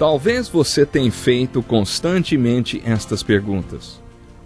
Talvez você tenha feito constantemente estas perguntas.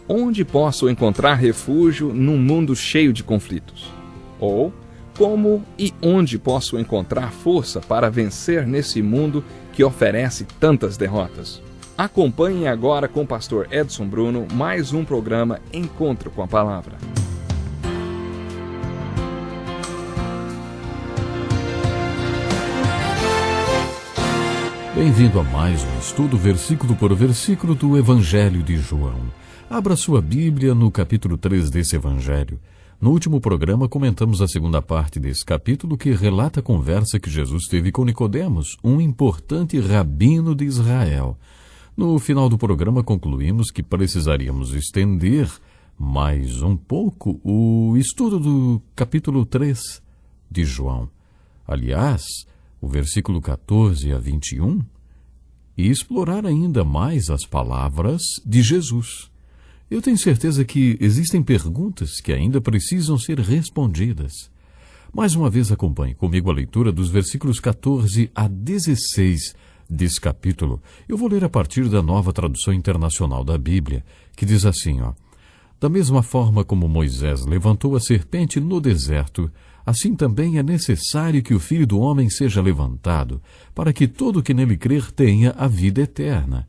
Onde posso encontrar refúgio num mundo cheio de conflitos? Ou, como e onde posso encontrar força para vencer nesse mundo que oferece tantas derrotas? Acompanhe agora com o pastor Edson Bruno mais um programa Encontro com a Palavra. Bem-vindo a mais um estudo versículo por versículo do Evangelho de João. Abra sua Bíblia no capítulo 3 desse Evangelho. No último programa comentamos a segunda parte desse capítulo que relata a conversa que Jesus teve com Nicodemos, um importante rabino de Israel. No final do programa concluímos que precisaríamos estender mais um pouco o estudo do capítulo 3 de João. Aliás, o versículo 14 a 21, e explorar ainda mais as palavras de Jesus. Eu tenho certeza que existem perguntas que ainda precisam ser respondidas. Mais uma vez acompanhe comigo a leitura dos versículos 14 a 16 desse capítulo. Eu vou ler a partir da Nova Tradução Internacional da Bíblia, que diz assim, Da mesma forma como Moisés levantou a serpente no deserto, assim também é necessário que o Filho do Homem seja levantado, para que todo que nele crer tenha a vida eterna.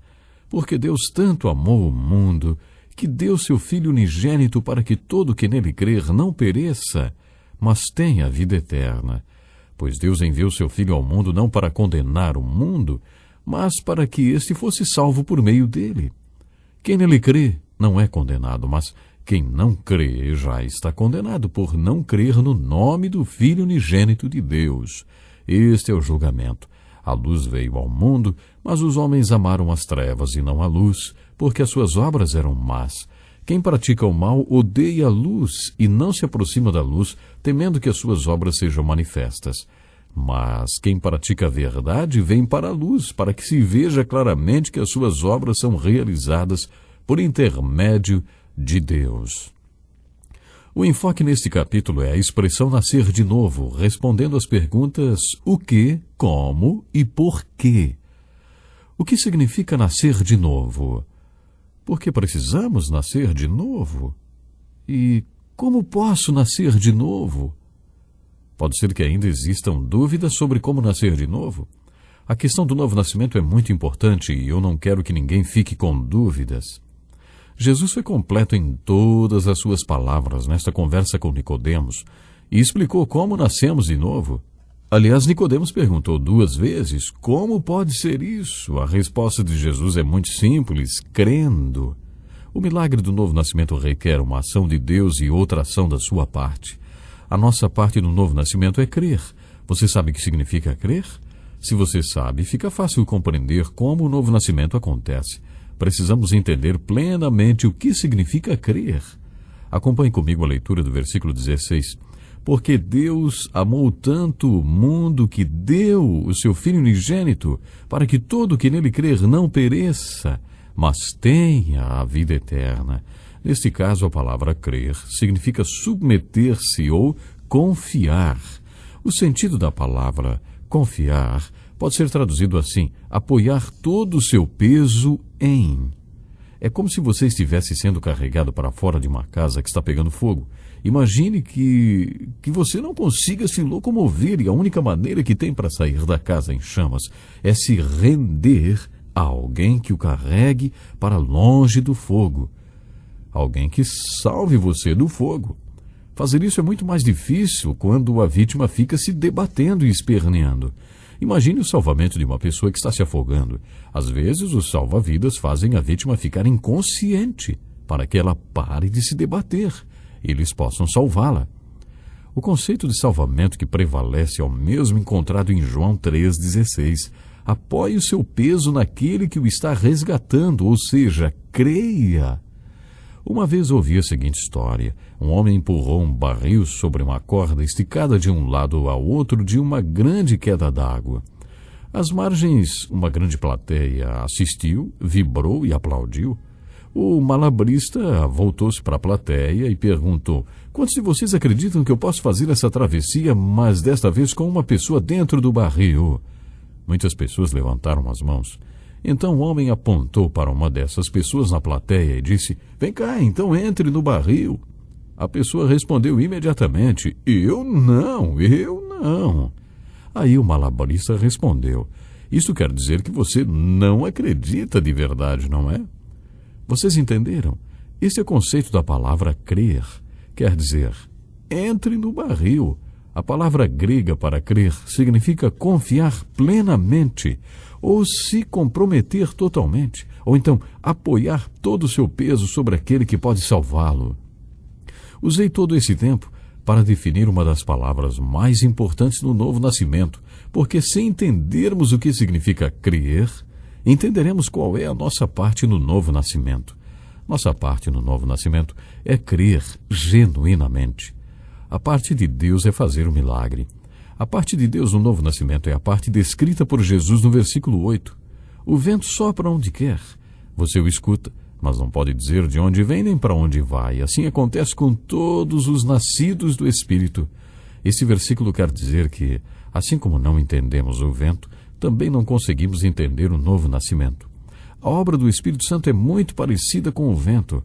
Porque Deus tanto amou o mundo, que deu seu Filho unigênito para que todo que nele crer não pereça, mas tenha a vida eterna. Pois Deus enviou seu Filho ao mundo não para condenar o mundo, mas para que este fosse salvo por meio dele. Quem nele crê não é condenado, mas quem não crê já está condenado por não crer no nome do Filho unigênito de Deus. Este é o julgamento. A luz veio ao mundo, mas os homens amaram as trevas e não a luz, porque as suas obras eram más. Quem pratica o mal odeia a luz e não se aproxima da luz, temendo que as suas obras sejam manifestas. Mas quem pratica a verdade vem para a luz, para que se veja claramente que as suas obras são realizadas por intermédio de Deus. O enfoque neste capítulo é a expressão nascer de novo, respondendo às perguntas o que, como e por quê. O que significa nascer de novo? Por que precisamos nascer de novo? E como posso nascer de novo? Pode ser que ainda existam dúvidas sobre como nascer de novo. A questão do novo nascimento é muito importante e eu não quero que ninguém fique com dúvidas. Jesus foi completo em todas as suas palavras nesta conversa com Nicodemos e explicou como nascemos de novo. Aliás, Nicodemos perguntou 2 vezes, como pode ser isso? A resposta de Jesus é muito simples, crendo. O milagre do novo nascimento requer uma ação de Deus e outra ação da sua parte. A nossa parte no novo nascimento é crer. Você sabe o que significa crer? Se você sabe, fica fácil compreender como o novo nascimento acontece. Precisamos entender plenamente o que significa crer. Acompanhe comigo a leitura do versículo 16. Porque Deus amou tanto o mundo que deu o seu Filho unigênito, para que todo que nele crer não pereça, mas tenha a vida eterna. Neste caso, a palavra crer significa submeter-se ou confiar. O sentido da palavra confiar pode ser traduzido assim, apoiar todo o seu peso em. É como se você estivesse sendo carregado para fora de uma casa que está pegando fogo. Imagine que você não consiga se locomover e a única maneira que tem para sair da casa em chamas é se render a alguém que o carregue para longe do fogo. Alguém que salve você do fogo. Fazer isso é muito mais difícil quando a vítima fica se debatendo e esperneando. Imagine o salvamento de uma pessoa que está se afogando. Às vezes, os salva-vidas fazem a vítima ficar inconsciente para que ela pare de se debater e eles possam salvá-la. O conceito de salvamento que prevalece é o mesmo encontrado em João 3,16. Apoie o seu peso naquele que o está resgatando, ou seja, creia. Uma vez ouvi a seguinte história. Um homem empurrou um barril sobre uma corda esticada de um lado ao outro de uma grande queda d'água. Às margens, uma grande plateia assistiu, vibrou e aplaudiu. O malabarista voltou-se para a plateia e perguntou: quantos de vocês acreditam que eu posso fazer essa travessia, mas desta vez com uma pessoa dentro do barril? Muitas pessoas levantaram as mãos. Então o homem apontou para uma dessas pessoas na plateia e disse: "Vem cá, então entre no barril." A pessoa respondeu imediatamente: Eu não. Aí o malabarista respondeu: "Isso quer dizer que você não acredita de verdade, não é?" Vocês entenderam? Esse é o conceito da palavra crer. Quer dizer, entre no barril. A palavra grega para crer significa confiar plenamente, ou se comprometer totalmente, ou então apoiar todo o seu peso sobre aquele que pode salvá-lo. Usei todo esse tempo para definir uma das palavras mais importantes no novo nascimento, porque se entendermos o que significa crer, entenderemos qual é a nossa parte no novo nascimento. Nossa parte no novo nascimento é crer genuinamente. A parte de Deus é fazer o milagre. A parte de Deus no novo nascimento é a parte descrita por Jesus no versículo 8. O vento sopra onde quer. Você o escuta, mas não pode dizer de onde vem nem para onde vai. Assim acontece com todos os nascidos do Espírito. Esse versículo quer dizer que, assim como não entendemos o vento, também não conseguimos entender o novo nascimento. A obra do Espírito Santo é muito parecida com o vento.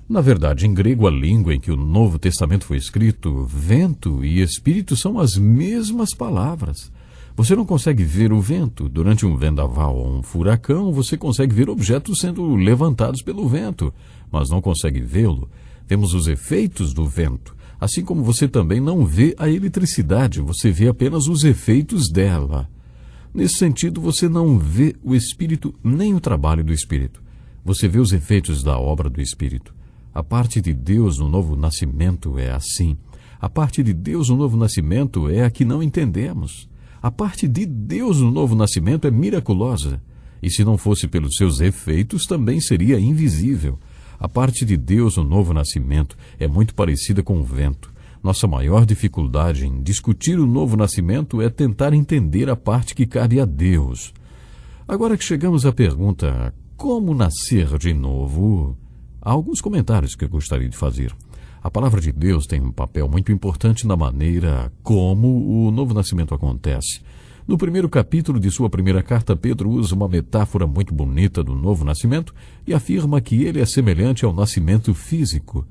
Na verdade, em grego, a língua em que o Novo Testamento foi escrito, vento e espírito são as mesmas palavras. Você não consegue ver o vento. Durante um vendaval ou um furacão, você consegue ver objetos sendo levantados pelo vento, mas não consegue vê-lo. Vemos os efeitos do vento. Assim como você também não vê a eletricidade, você vê apenas os efeitos dela. Nesse sentido, você não vê o Espírito nem o trabalho do Espírito. Você vê os efeitos da obra do Espírito. A parte de Deus no novo nascimento é assim. A parte de Deus no novo nascimento é a que não entendemos. A parte de Deus no novo nascimento é miraculosa. E se não fosse pelos seus efeitos, também seria invisível. A parte de Deus no novo nascimento é muito parecida com o vento. Nossa maior dificuldade em discutir o novo nascimento é tentar entender a parte que cabe a Deus. Agora que chegamos à pergunta, como nascer de novo? Há alguns comentários que eu gostaria de fazer. A palavra de Deus tem um papel muito importante na maneira como o novo nascimento acontece. No primeiro capítulo de sua primeira carta, Pedro usa uma metáfora muito bonita do novo nascimento e afirma que ele é semelhante ao nascimento físico.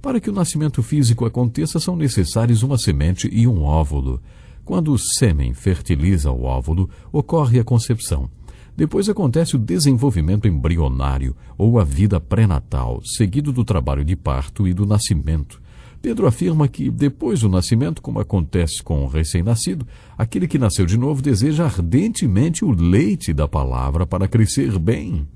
Para que o nascimento físico aconteça, são necessários uma semente e um óvulo. Quando o sêmen fertiliza o óvulo, ocorre a concepção. Depois acontece o desenvolvimento embrionário, ou a vida pré-natal, seguido do trabalho de parto e do nascimento. Pedro afirma que, depois do nascimento, como acontece com o recém-nascido, aquele que nasceu de novo deseja ardentemente o leite da palavra para crescer bem.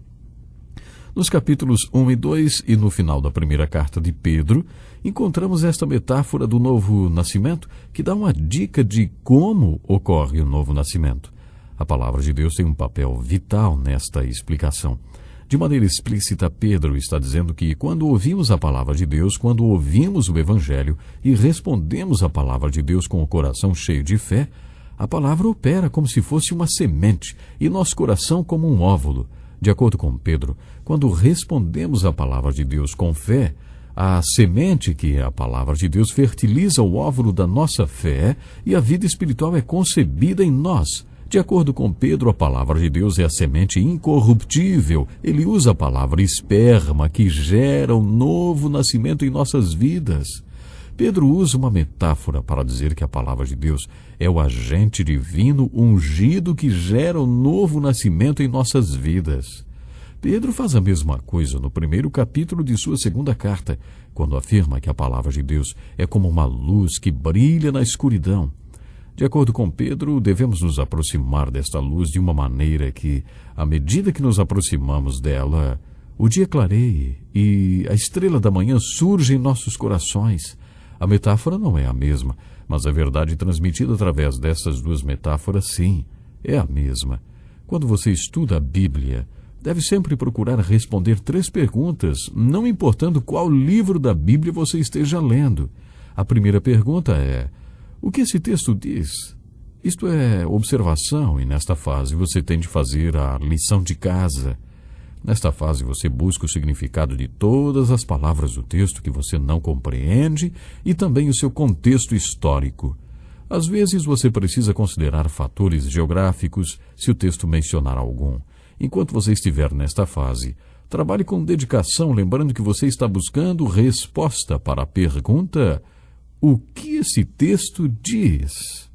Nos capítulos 1 e 2 e no final da primeira carta de Pedro, encontramos esta metáfora do novo nascimento que dá uma dica de como ocorre o novo nascimento. A palavra de Deus tem um papel vital nesta explicação. De maneira explícita, Pedro está dizendo que quando ouvimos a palavra de Deus, quando ouvimos o Evangelho e respondemos à palavra de Deus com o coração cheio de fé, a palavra opera como se fosse uma semente e nosso coração como um óvulo. De acordo com Pedro, quando respondemos à palavra de Deus com fé, a semente, que é a palavra de Deus, fertiliza o óvulo da nossa fé e a vida espiritual é concebida em nós. De acordo com Pedro, a palavra de Deus é a semente incorruptível. Ele usa a palavra esperma, que gera um novo nascimento em nossas vidas. Pedro usa uma metáfora para dizer que a palavra de Deus é o agente divino ungido que gera um novo nascimento em nossas vidas. Pedro faz a mesma coisa no primeiro capítulo de sua segunda carta, quando afirma que a palavra de Deus é como uma luz que brilha na escuridão. De acordo com Pedro, devemos nos aproximar desta luz de uma maneira que, à medida que nos aproximamos dela, o dia clareie e a estrela da manhã surge em nossos corações. A metáfora não é a mesma, mas a verdade transmitida através dessas duas metáforas, sim, é a mesma. Quando você estuda a Bíblia, deve sempre procurar responder 3 perguntas, não importando qual livro da Bíblia você esteja lendo. A primeira pergunta é: o que esse texto diz? Isto é observação, e nesta fase você tem de fazer a lição de casa. Nesta fase você busca o significado de todas as palavras do texto que você não compreende e também o seu contexto histórico. Às vezes você precisa considerar fatores geográficos se o texto mencionar algum. Enquanto você estiver nesta fase, trabalhe com dedicação, lembrando que você está buscando resposta para a pergunta: o que esse texto diz?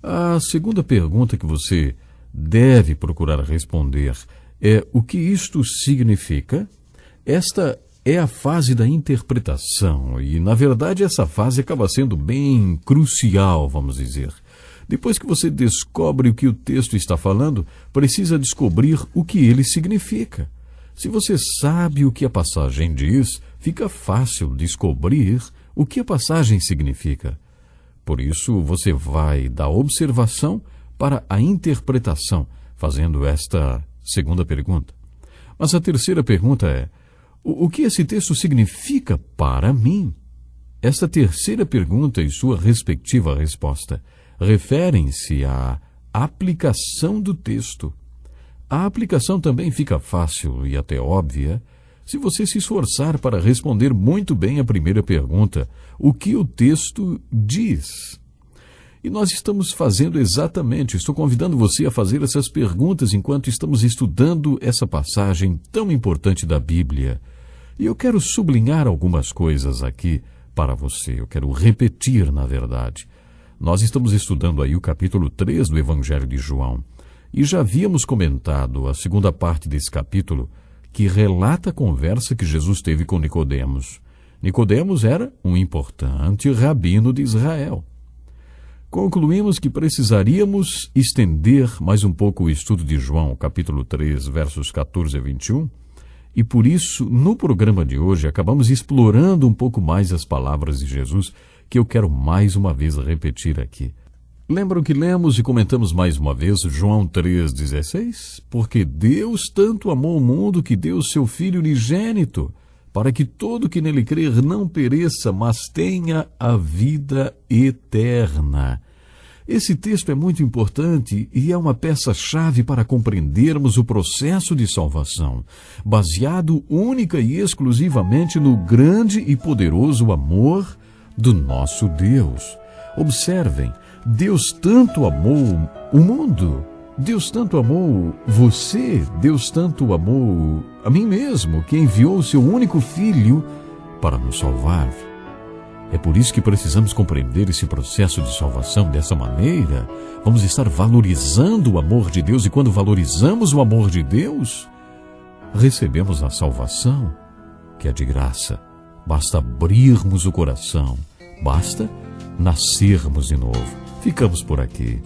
A segunda pergunta que você deve procurar responder é: o que isto significa? Esta é a fase da interpretação e, na verdade, essa fase acaba sendo bem crucial, vamos dizer. Depois que você descobre o que o texto está falando, precisa descobrir o que ele significa. Se você sabe o que a passagem diz, fica fácil descobrir o que a passagem significa. Por isso, você vai da observação para a interpretação, fazendo esta segunda pergunta. Mas a terceira pergunta é: o que esse texto significa para mim? Esta terceira pergunta e sua respectiva resposta referem-se à aplicação do texto. A aplicação também fica fácil e até óbvia se você se esforçar para responder muito bem a primeira pergunta: o que o texto diz? E nós estamos fazendo exatamente, estou convidando você a fazer essas perguntas enquanto estamos estudando essa passagem tão importante da Bíblia. E eu quero sublinhar algumas coisas aqui para você, eu quero repetir, na verdade. Nós estamos estudando aí o capítulo 3 do Evangelho de João, e já havíamos comentado a segunda parte desse capítulo, que relata a conversa que Jesus teve com Nicodemos. Nicodemos era um importante rabino de Israel. Concluímos que precisaríamos estender mais um pouco o estudo de João, capítulo 3, versos 14 a 21, e por isso, no programa de hoje, acabamos explorando um pouco mais as palavras de Jesus, que eu quero mais uma vez repetir aqui. Lembram que lemos e comentamos mais uma vez João 3,16? Porque Deus tanto amou o mundo que deu seu Filho unigênito, para que todo que nele crer não pereça, mas tenha a vida eterna. Esse texto é muito importante e é uma peça-chave para compreendermos o processo de salvação, baseado única e exclusivamente no grande e poderoso amor do nosso Deus. Observem, Deus tanto amou o mundo, Deus tanto amou você, Deus tanto amou a mim mesmo, que enviou o seu único Filho para nos salvar. É por isso que precisamos compreender esse processo de salvação dessa maneira. Vamos estar valorizando o amor de Deus, e quando valorizamos o amor de Deus, recebemos a salvação, que é de graça. Basta abrirmos o coração, basta nascermos de novo. Ficamos por aqui.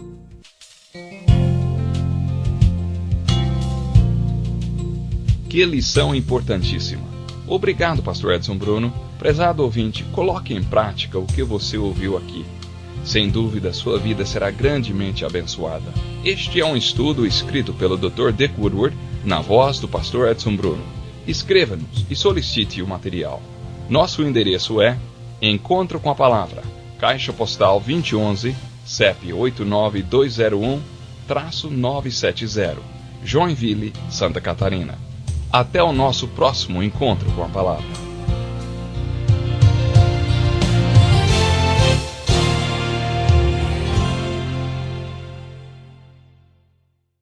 Que lição importantíssima. Obrigado, pastor Edson Bruno. Prezado ouvinte, coloque em prática o que você ouviu aqui. Sem dúvida, sua vida será grandemente abençoada. Este é um estudo escrito pelo Dr. Dick Woodward, na voz do pastor Edson Bruno. Escreva-nos e solicite o material. Nosso endereço é Encontro com a Palavra, Caixa Postal 2011, CEP 89201-970, Joinville, Santa Catarina. Até o nosso próximo encontro com a Palavra.